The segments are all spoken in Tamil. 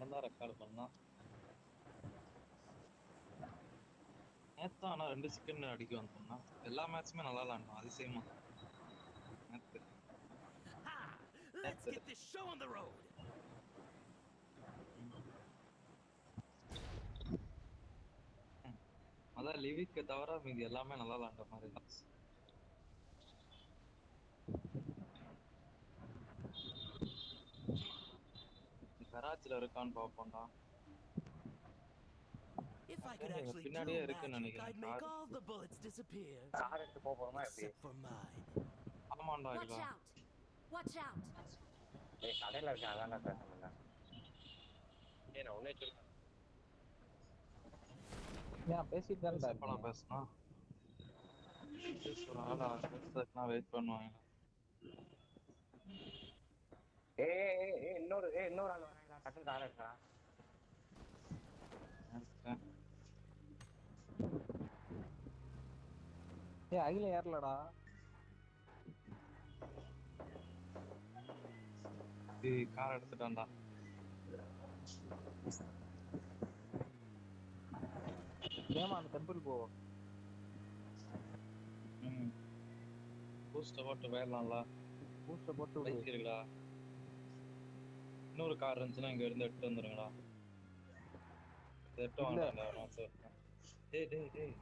மட்டும் தான் ரெக்கார்ட் பண்ணா. நேத்து ஆனா 2 செகண்ட் அடிக்க வந்தோம்னா எல்லா மேட்சுமே நல்லா விளையாண்டோம் அதிசயமா. நேத்து Let's get this show on the road. அதான் லிவிக்கு தவிர மீதி எல்லாமே நல்லா விளையாண்ட மாதிரி இருந்துச்சு. கராச்சில இருக்கான்னு பாப்போம்டா. If I could actually do magic, I'd make all the bullets disappear. Except for mine. ஆமாண்டா Watch out! Watch out! ஏய் கடையில இருக்கேன் அதான்டா பேச முடியல. ஏய் நான் உன்னே சொல்றேன். ஏன் பேசிட்டு தான்டா எப்படா இருக்கேன். பேசுனா பேசுறதுக்குலாம் வெயிட் பண்ணுவாங்க. இன்னொரு ஆள் வராங்கடா டக்குனு கார இருக்கா. அகில ஏறலடா. கார் எடுத்துட்டான்டா. ஏமா அந்த டெம்பிள் போ. பூஸ்ட் போட்டு போயிடலாம்ல. பூஸ்ட் போட்டு பைக் இருக்குடா. இன்னொரு கார் இருந்துச்சுன்னா இங்க இருந்து எடுத்து வந்துருங்கடா. எடுத்து வாங்கடா. டேய் டேய் டேய்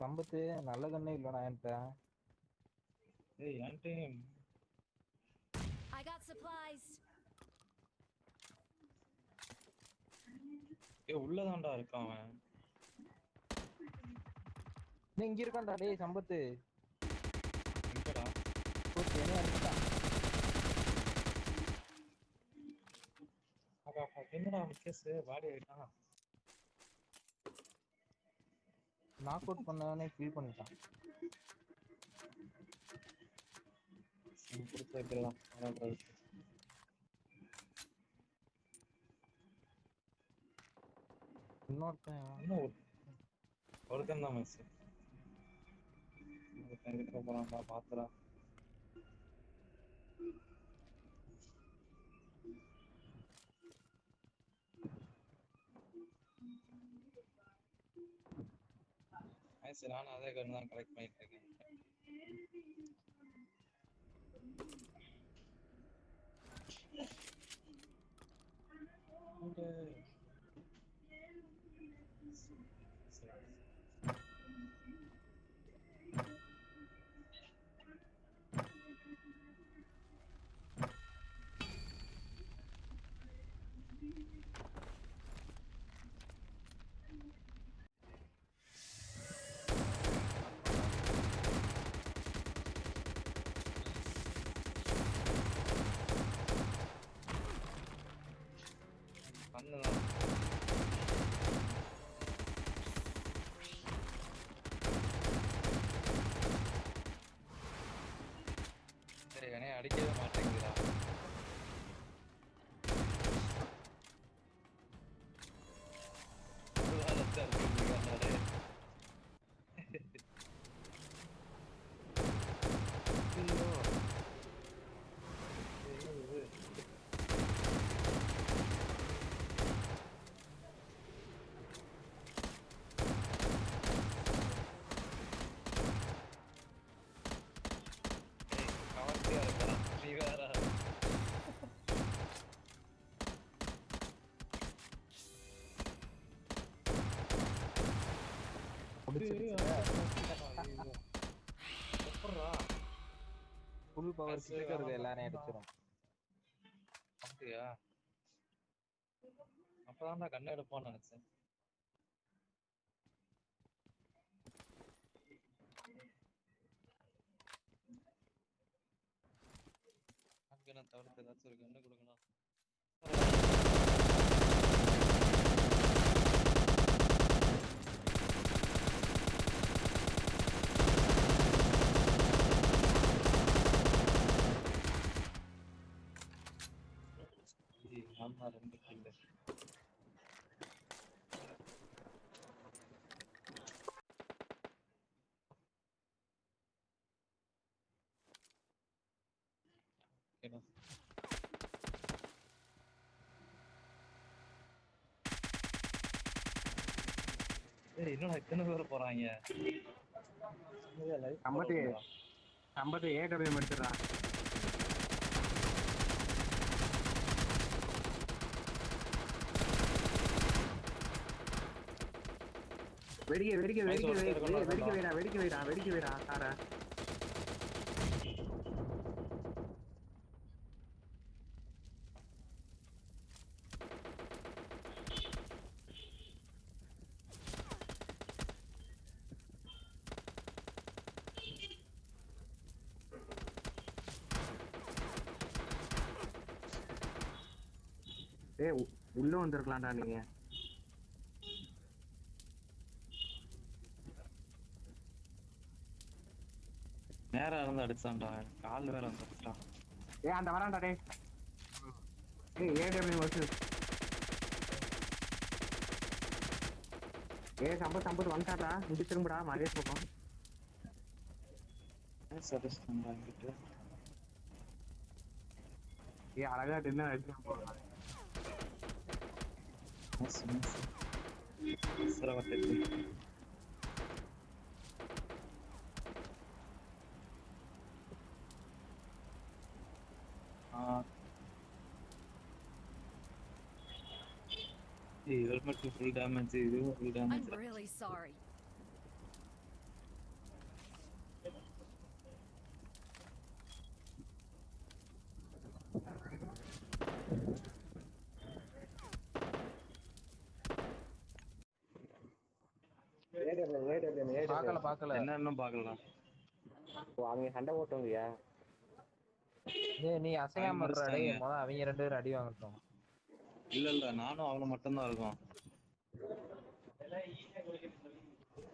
சம்பத்து நல்ல கண்ணே இல்லடா என்கிட்ட. டேய் என்கிட்ட I got supplies. உள்ளதான்டா இருக்கான் அவன். நீ இங்க இருக்கான்டா டேய் சம்பத்து. எங்கடா? ஓகே என்ன அடிச்சான். என்னடா கேஸ் பாடி ஆயிட்டான். நாக் அவுட் பண்ணவனே ஃபீல் பண்ணிட்டான். கொடுத்து வைக்கலாம். ஒருத்தன் தான் மிஸ். போறான்டா பாத்துடா. நானும் அதே கண்ணு தான் கலெக்ட் பண்ணிட்டு இருக்கேன். சரி என்னைய அடிக்கவே மாட்டேங்குதுடா. ஃபுல் பவர் கிட்ட இருக்க எல்லாரையும் அடிச்சிரும். அப்படியா? அப்பதான்டா கண்ணை எடுப்பான்னு நினைச்சேன். தவிர்த்து ஏதாச்சும் ஒரு கண்ணு கொடுக்கணும். ஆமா 2 கில். ஏய் என்னடா இத்தனை பேர் போறாங்க? ஐம்பது ஏடபிள்யூஎம் எடுத்துடுறா. வெடிக்க வைடா காரை. உள்ள வந்திருக்கலாம்டா நீங்க. நேரா இருந்து அடிச்சான்டா, கால் வேற வந்துட்டான். அந்த வரான்டா டேய். ஏடபிள்யூ வர்சஸ் சம்பத் வந்துட்டாடா. இங்க திரும்புடா மகேஷ் பக்கம். சதஸ்டன்டா இங்கிட்டு. அழகா டின்னர் அடிச்சு போறான். சரவட்டத்தி helmet full damage, இது full damage. I'm really sorry. பார்க்கல என்ன இன்னும் பார்க்கலாம். அவங்க சண்டை போட்டோங்கயா. நீ அசையாம இருடா டேய். முதல்ல அவங்க ரெண்டு பேரும் அடி வாங்கட்டும். இல்ல நானும் அவன மட்டும் தான் இருக்கோம்.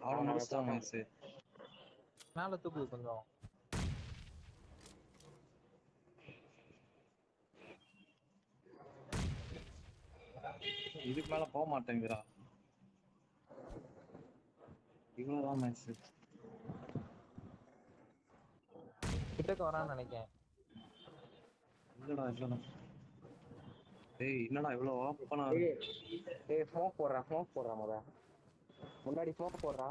அவன முடிச்சான் மேட்ச். மேல தூக்கு கொஞ்சம். இதுக்கு மேல போக மாட்டேங்கிறா. இவ்வளவுதான் மேட்ச். கிட்டக்க வரான்னு நினைக்கிறேன். இல்லடா. டேய் என்னடா இவ்வளவு ஓப்பனா டேய் ஸ்மோக் போடுறா முத. முன்னாடி ஸ்மோக் போடுறா.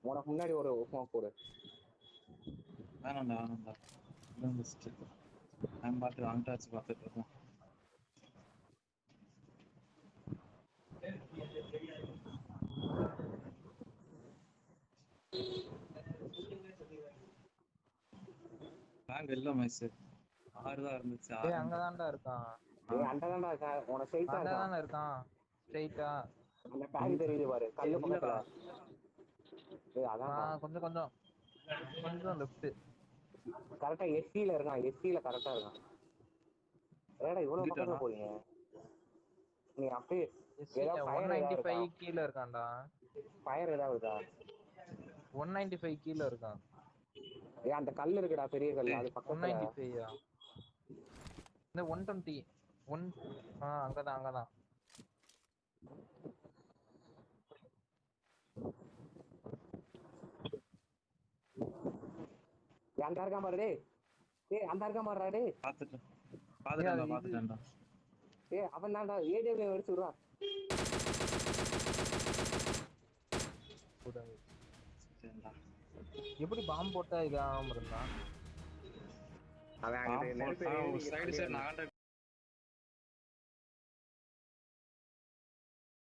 உனக்கு முன்னாடி ஒரு ஸ்மோக் போடு. வேணாம்டா. இதான் பெஸ்ட். நான் பாத்து அங்டாச்சு பாத்துட்டு இருக்கோம். பேங்க் இல்ல மேட்ச். 6 தான் இருந்துச்சு. டேய் அங்க தான்டா இருக்கான். அண்டதான்டா இருக்கான். உன ஸ்ட்ரைட்டா அங்க தான இருக்கான். ஸ்ட்ரைட்டா. அந்த பேக் தெரியுது பாரு. கல்லு பக்கத்துல. டேய் அதான் கொஞ்சம் லெஃப்ட். கரெக்ட்டா எஸ்சில இருக்கான். எஸ்சில கரெக்ட்டா இருக்கான். ஏடா இவ்வளவு பக்கத்துல போறீங்க? நீ அப்படியே 195 கீழ இருக்கான்டா. ஃபயர் ஏதாவதா? 195 கீழ இருக்கான். அந்த கல்லு இருக்குடா, பெரிய கல்லு. அது பக்கத்துல 195 இந்த 120 அங்கதான். அந்த இருக்கான் பாரு டேய். அந்த இருக்கான் பாருடா டேய். பாத்துட்டேன்டா. அவன் தான்டா ஏடிஎம் அடிச்சு விடுறான். எப்படி பாம்பு போட்டா இதாகாம இருந்தான்? அவன் சைடு நான்